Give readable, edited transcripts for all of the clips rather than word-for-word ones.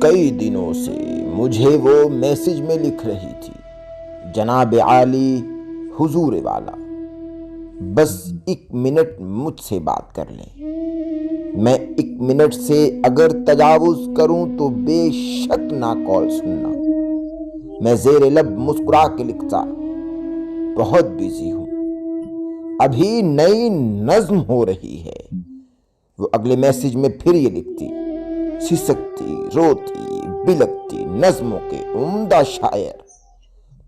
کئی دنوں سے مجھے وہ میسج میں لکھ رہی تھی، جناب عالی حضور والا، بس 1 منٹ مجھ سے بات کر لیں۔ میں 1 منٹ سے اگر تجاوز کروں تو بے شک نہ کال سننا۔ میں زیر لب مسکرا کے لکھتا، بہت بیزی ہوں، ابھی نئی نظم ہو رہی ہے۔ وہ اگلے میسج میں پھر یہ لکھتی، سسکتی روتی بلکتی نظموں کے عمدہ شاعر،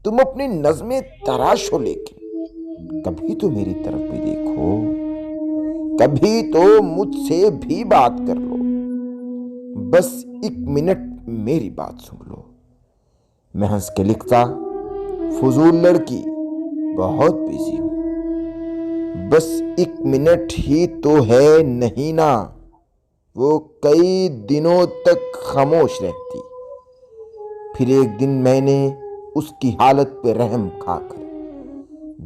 تم اپنی نظمیں تراشو لیکن کبھی تو میری طرف بھی دیکھو، کبھی تو مجھ سے بھی بات کر لو، بس 1 منٹ میری بات سن لو۔ میں ہنس کے لکھتا، فضول لڑکی، بہت بیزی ہوں، بس 1 منٹ ہی تو ہے نہیں نا۔ وہ کئی دنوں تک خاموش رہتی، پھر ایک دن میں نے اس کی حالت پہ رحم کھا کر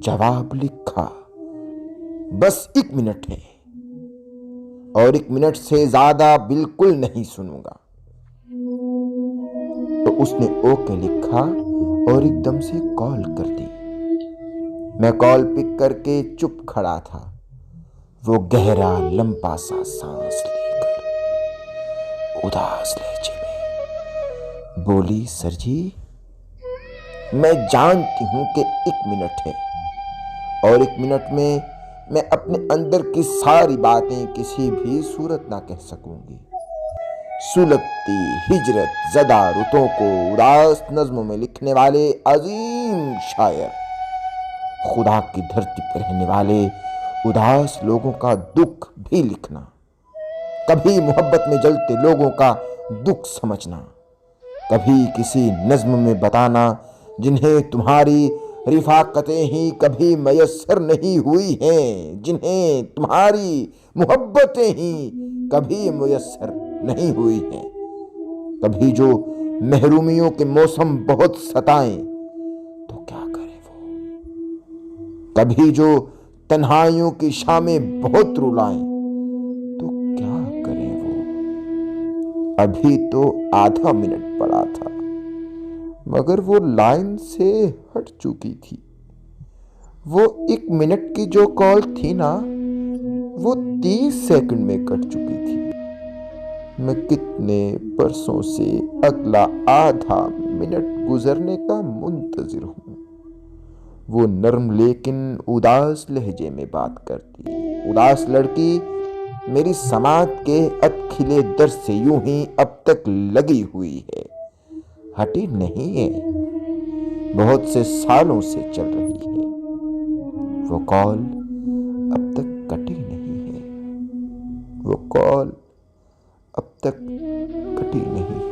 جواب لکھا، بس 1 منٹ ہے اور 1 منٹ سے زیادہ بالکل نہیں سنوں گا۔ تو اس نے اوکے لکھا اور ایک دم سے کال کر دی۔ میں کال پک کر کے چپ کھڑا تھا۔ وہ گہرا لمبا سا سانس لے کر اداس لہجے میں بولی، سر جی، میں جانتی ہوں کہ 1 منٹ ہے اور 1 منٹ میں اپنے اندر کی ساری باتیں کسی بھی صورت نہ کہہ سکوں گی۔ سلگتی ہجرت زدہ رتوں کو اداس نظموں میں لکھنے والے عظیم شاعر، خدا کی دھرتی پر رہنے والے اداس لوگوں کا دکھ بھی لکھنا، کبھی محبت میں جلتے لوگوں کا دکھ سمجھنا، کبھی کسی نظم میں بتانا جنہیں تمہاری رفاقتیں ہی کبھی میسر نہیں ہوئی ہیں، جنہیں تمہاری محبتیں ہی کبھی میسر نہیں ہوئی ہیں، کبھی جو محرومیوں کے موسم بہت ستائیں تو کیا کرے وہ، کبھی جو تنہائیوں کی شامیں بہت رلائیں تو کیا کرے وہ۔ ابھی تو آدھا منٹ پڑا تھا مگر وہ لائن سے ہٹ چکی تھی۔ وہ 1 منٹ کی جو کال تھی نا، وہ 30 سیکنڈ میں کٹ چکی تھی۔ میں کتنے برسوں سے اگلا آدھا منٹ گزرنے کا منتظر ہوں۔ وہ نرم لیکن اداس لہجے میں بات کرتی، اداس لڑکی میری سماعت کے ادکھلے در سے یوں ہی اب تک لگی ہوئی ہے، ہٹی نہیں ہے، بہت سے سالوں سے چل رہی ہے۔ وہ کال اب تک کٹی نہیں ہے، وہ کال اب تک کٹی نہیں ہے۔